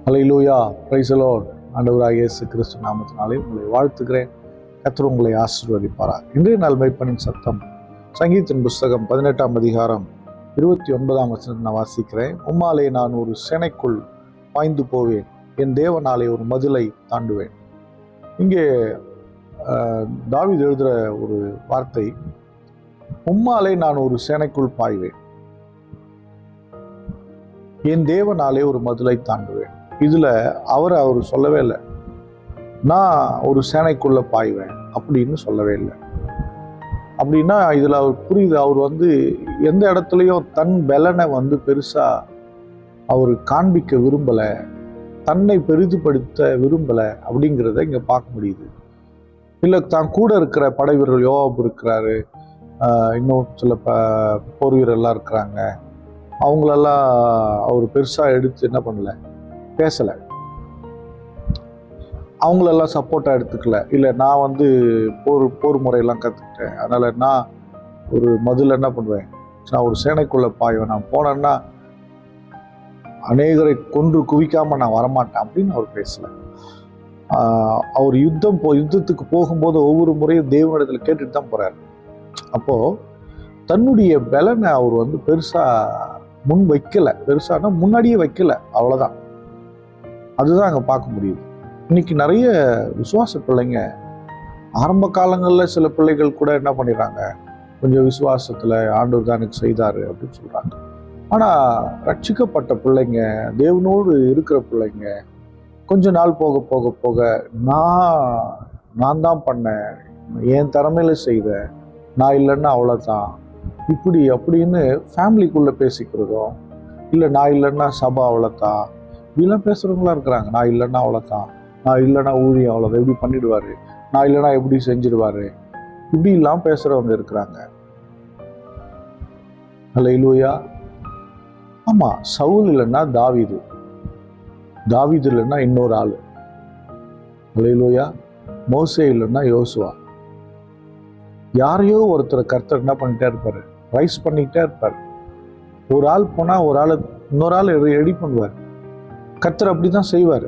Hallelujah, praise the Lord. ஆண்டவராகிய இயேசு கிறிஸ்து நாமத்தினாலே உங்களை வாழ்த்துகிறேன். கர்த்தர் உங்களை ஆசீர்வதிப்பாராக. இன்றைய நாள் மெய்ப்பனின் சத்தம் சங்கீதத்தின் புஸ்தகம் 18ஆம் அதிகாரம் 29ஆம் வசனத்தை நான் வாசிக்கிறேன். உம்மாலே நான் ஒரு சேனைக்குள் பாய்ந்து போவேன், என் தேவனாலே ஒரு மதிலை தாண்டுவேன். இங்கே தாவீது எழுதுகிற ஒரு வார்த்தை, உம்மாலே நான் ஒரு சேனைக்குள் பாய்வேன், என் தேவனாலே ஒரு மதிலை தாண்டுவேன். இதுல அவர் சொல்லவே இல்லை நான் ஒரு சேனைக்குள்ள பாய்வேன் அப்படின்னு சொல்லவே இல்லை. அப்படின்னா இதுல அவர் புரியுது, அவர் எந்த இடத்துலையும் தன் பலனை பெருசா அவர் காண்பிக்க விரும்பல, தன்னை பெரிதுபடுத்த விரும்பல அப்படிங்கிறத இங்க பார்க்க முடியுது. இல்லை தான் கூட இருக்கிற படை வீரர்கள் யோவாப் இருக்கிறாரு, இன்னும் சில போர் வீரர்லாம் இருக்கிறாங்க, அவங்களெல்லாம் அவர் பெருசா எடுத்து என்ன பண்ணல, பேசலை, அவங்களெல்லாம் சப்போர்ட்டாக எடுத்துக்கல. இல்லை நான் போர் முறையெல்லாம் கற்றுக்கிட்டேன், அதனால் நான் ஒரு மதில் என்ன பண்ணுவேன், நான் ஒரு சேனைக்குள்ளே பாய்வேன், நான் போனேன்னா அநேகரை கொன்று குவிக்காமல் நான் வரமாட்டேன் அப்படின்னு அவர் பேசலை. அவர் யுத்தத்துக்கு போகும்போது ஒவ்வொரு முறையும் தேவனிடத்தில் கேட்டுட்டு தான் போகிறார். அப்போது தன்னுடைய பலனை அவர் பெருசாக முன் வைக்கலை, பெருசானா முன்னாடியே வைக்கலை, அவ்வளோதான். அதுதான் அங்கே பார்க்க முடியுது. இன்னைக்கு நிறைய விசுவாச பிள்ளைங்க ஆரம்ப காலங்களில் சில பிள்ளைகள் கூட என்ன பண்ணிடுறாங்க, கொஞ்சம் விசுவாசத்தில் ஆண்டவர் தான் எனக்கு செய்தார் அப்படின்னு சொல்கிறாங்க. ஆனால் ரட்சிக்கப்பட்ட பிள்ளைங்க, தேவனோடு இருக்கிற பிள்ளைங்க கொஞ்ச நாள் போக போக போக நான் தான் பண்ணேன், என் திறமையில செய்தேன், நான் இல்லைன்னா அவ்வளோதான், இப்படி அப்படின்னு ஃபேமிலிக்குள்ளே பேசிக்கிறதும், இல்லை நான் இல்லைன்னா சபை அவ்வளோதான், இப்படிலாம் பேசுகிறவங்களா இருக்கிறாங்க. நான் இல்லைன்னா அவ்வளோதான், நான் இல்லைன்னா ஊழியம் அவ்வளோதான், எப்படி பண்ணிடுவார், நான் இல்லைன்னா எப்படி செஞ்சிடுவார், இப்படி எல்லாம் பேசுகிறவங்க இருக்கிறாங்க. அல்லேலூயா. ஆமாம், சவுல் இல்லைன்னா தாவீது, தாவீது இல்லைன்னா இன்னொரு ஆள், அல்லேலூயா. மோசே இல்லைன்னா யோசுவா. யாரையோ ஒருத்தரை கர்த்தர் என்ன பண்ணிட்டே இருப்பார், ரைஸ் பண்ணிக்கிட்டே இருப்பார். ஒரு ஆள் போனால் ஒரு ஆள் இன்னொரு ஆள் ரெடி பண்ணுவார். கர்த்தர் அப்படிதான் செய்வார்.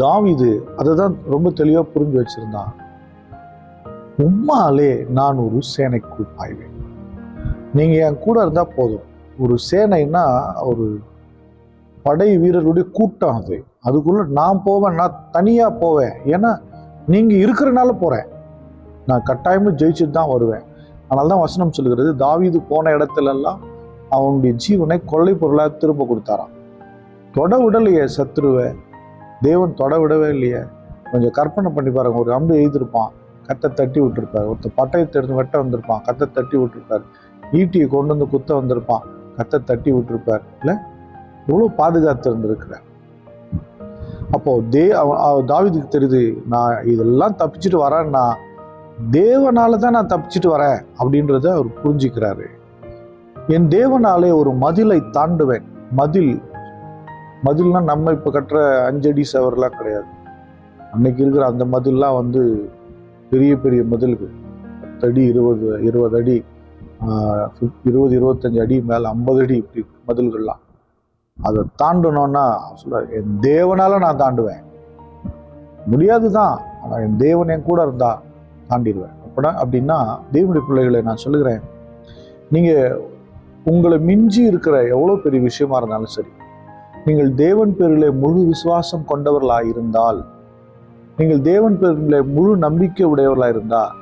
தாவீது அதை தான் ரொம்ப தெளிவாக புரிஞ்சு வச்சிருந்தான். உம்மாலே நான் ஒரு சேனைக்குள் பாய்வேன், நீங்க என் கூட இருந்தா போதும். ஒரு சேனைன்னா ஒரு படை வீரர்களுடைய கூட்டம், அதுக்குள்ள நான் போவேன், நான் தனியா போவேன், ஏன்னா நீங்க இருக்கிறனால போறேன், நான் கட்டாயமா ஜெயிச்சுட்டு தான் வருவேன். அதனால தான் வசனம் சொல்லுகிறது, தாவீது போன இடத்துல எல்லாம் அவனுடைய ஜீவனை கொள்ளை பொருளாக திரும்ப கொடுத்தாராம். தொட விடலையே சத்துருவை, தேவன் தொட விடவே இல்லையே. கொஞ்சம் கற்பனை பண்ணி பாருங்க, ஒரு அம்பு எய்திருப்பான், கத்தை தட்டி விட்டுருப்பார், ஒருத்தர் பட்டயத்தை எடுத்து வெட்ட வந்திருப்பான், கத்தை தட்டி விட்டுருப்பார், ஈட்டியை கொண்டு குத்த வந்திருப்பான், கத்தை தட்டி விட்டுருப்பார். இல்லை, இவ்வளோ பாதுகாத்து இருந்திருக்கிறார். அப்போ தாவீதுக்கு தெரியுது, நான் இதெல்லாம் தப்பிச்சுட்டு வரேன்னா தேவனால தான் நான் தப்பிச்சுட்டு வரேன் அப்படின்றத அவர் புரிஞ்சுக்கிறாரு. என் தேவனாலே ஒரு மதிலை தாண்டுவேன். மதில்னா நம்ம இப்போ கட்டுற 5 அடி சவரெலாம் கிடையாது. அன்னைக்கு இருக்கிற அந்த மதில்லாம் பெரிய பெரிய மதில்கள், 10 அடி 20 அடி 20-25 அடி மேலே 50 அடி இப்படி மதில்கள்லாம். அதை தாண்டணும்னா சொல்ல, என் தேவனால நான் தாண்டுவேன். முடியாது தான், ஆனால் என் தேவன் என் கூட இருந்தா தாண்டிடுவேன். அப்படின்னா தேவனுடைய பிள்ளைகளை நான் சொல்லுகிறேன், நீங்க உங்களை மிஞ்சி இருக்கிற எவ்வளோ பெரிய விஷயமா இருந்தாலும் சரி, நீங்கள் தேவன் பேரிலே முழு விசுவாசம் கொண்டவர்களாக இருந்தால், நீங்கள் தேவன் பேரிலே முழு நம்பிக்கை உடையவர்களாக இருந்தால்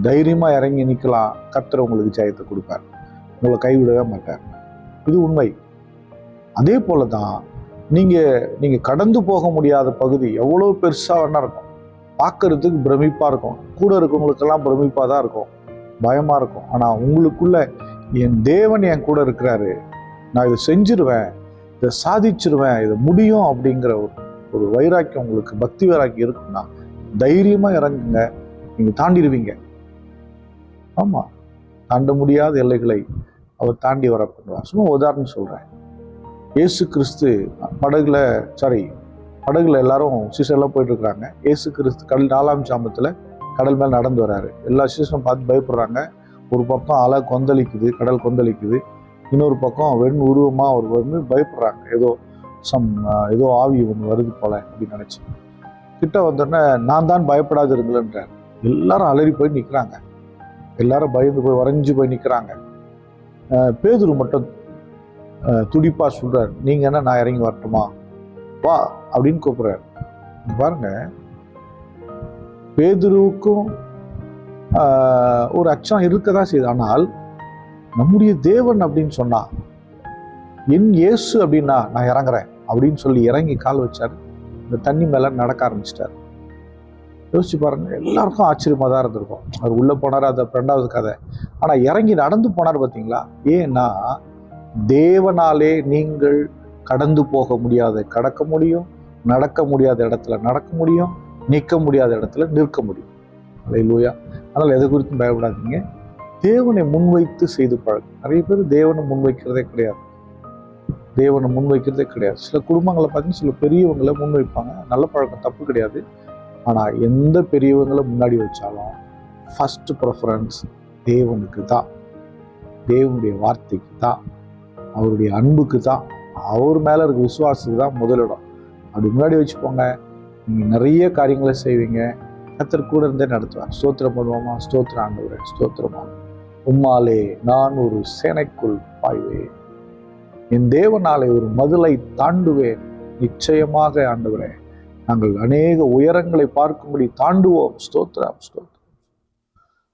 தைரியமா இறங்கி நிற்கலாம். கர்த்தர் உங்களுக்கு ஜெயத்தை கொடுப்பார், உங்களை கைவிடவே மாட்டார். இது உண்மை. அதே போலதான் நீங்க கடந்து போக முடியாத பகுதி எவ்வளோ பெருசா வேணா இருக்கும், பார்க்கறதுக்கு பிரமிப்பா இருக்கும், கூட இருக்கவங்களுக்கெல்லாம் பிரமிப்பா தான் இருக்கும், பயமா இருக்கும். ஆனா உங்களுக்குள்ள என் தேவன் என் கூட இருக்கிறாரு, நான் இதை செஞ்சிருவேன், இதை சாதிச்சிருவேன், இதை முடியும் அப்படிங்கிற ஒரு வைராக்கியம் உங்களுக்கு, பக்தி வைராக்கியம் இருக்குன்னா தைரியமா இறங்குங்க, நீங்க தாண்டிடுவீங்க. ஆமா, தாண்ட முடியாத எல்லைகளை அவர் தாண்டி வர பண்ணுவார். சும்மா உதாரணம் சொல்றேன். இயேசு கிறிஸ்து படகுல எல்லாரும் சீசர்லாம் போயிட்டு இருக்கிறாங்க. இயேசு கிறிஸ்து 4ஆம் சாமத்துல கடல் மேல் நடந்து வராரு. எல்லா சீசரும் பார்த்து பயப்படுறாங்க. ஒரு பக்கம் அலை கொந்தளிக்குது, கடல் கொந்தளிக்குது, இன்னொரு பக்கம் வெண் உருவமா அவர் பயப்படுறாங்க. ஏதோ ஏதோ ஆவி ஒன்று வருது போல அப்படின்னு நினச்சி கிட்ட வந்தோடனே நான் தான் பயப்படாது இருங்களேன்றார். எல்லாரும் அலறி போய் நிற்கிறாங்க, எல்லாரும் பயந்து போய் வரைஞ்சி போய் நிற்கிறாங்க. பேதுரு மட்டும் துடிப்பா சொல்றாரு, நீங்க என்ன நான் இறங்கி வரட்டுமா, வா அப்படின்னு கூப்பிடுறாரு. பாருங்க, பேதுருவுக்கும் ஒரு அச்சம் இருக்கதான் செய்யுது. ஆனால் நம்முடைய தேவன் அப்படின்னு சொன்னா, என் இயேசு அப்படின்னா நான் இறங்குறேன் அப்படின்னு சொல்லி இறங்கி கால் வச்சாரு. இந்த தண்ணி மேல நடக்க ஆரம்பிச்சிட்டாரு. யோசிச்சு பாருங்க, எல்லாருக்கும் ஆச்சரியமா தான் இருந்திருக்கும். அவர் உள்ள போனார், அது 2வது கதை. ஆனா இறங்கி நடந்து போனார் பார்த்தீங்களா? ஏன்னா தேவனாலே நீங்கள் கடந்து போக முடியாத கடக்க முடியும், நடக்க முடியாத இடத்துல நடக்க முடியும், நிற்க முடியாத இடத்துல நிற்க முடியும். அல்லேலூயா. அதனால எதை குறித்தும் பயப்படாதீங்க. தேவனை முன்வைத்து செய்து பழகும். நிறைய பேர் தேவனை முன்வைக்கிறதே கிடையாது. தேவனை முன்வைக்கிறதே கிடையாது. சில குடும்பங்களை பார்த்தீங்கன்னா சில பெரியவங்களை முன்வைப்பாங்க. நல்ல பழக்கம், தப்பு கிடையாது. ஆனால் எந்த பெரியவங்களை முன்னாடி வச்சாலும் ஃபர்ஸ்ட் ப்ரிஃபரன்ஸ் தேவனுக்கு தான், தேவனுடைய வார்த்தைக்கு தான், அவருடைய அன்புக்கு தான், அவர் மேலே இருக்க விசுவாசத்துக்கு தான் முதலிடம். அப்படி முன்னாடி வச்சுப்போங்க, நீங்கள் நிறைய காரியங்களை செய்வீங்க. கர்த்தர் கூட இருந்தே நடத்துவார். ஸ்தோத்திரம் பண்ணுவோமா? ஸ்தோத்திரம் ஆண்டவரே, ஸ்தோத்திரமா. உம்மாலே நான் ஒரு சேனைக்குள் பாய்வேன், என் தேவனாலே ஒரு மதிலை தாண்டுவேன். நிச்சயமாக ஆண்டவரே, நாங்கள் அநேக உயரங்களை பார்க்கும்படி தாண்டுவோம். ஸ்தோத்திரம், ஸ்தோத்திரம்.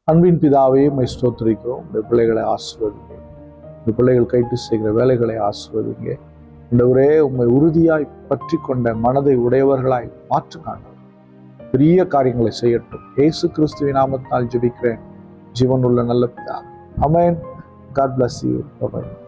அன்பின் பிதாவே, உம்மை ஸ்தோத்திரிக்கிறோம். இந்த பிள்ளைகளை ஆசீர்வதிங்க. இந்த பிள்ளைகள் கைட்டு செய்கிற வேலைகளை ஆசீர்வதிங்க. ஆண்டவரே, உம்மை உறுதியாய் பற்றி கொண்ட மனதை உடையவர்களாய் மாற்றுங்க. பெரிய காரியங்களை செய்யட்டும். இயேசு கிறிஸ்துவின் நாமத்தினால் ஜெபிக்கிறேன், ஜீவனுள்ள நல்ல பிதாவே. ஆமென். God bless you. Bye-bye.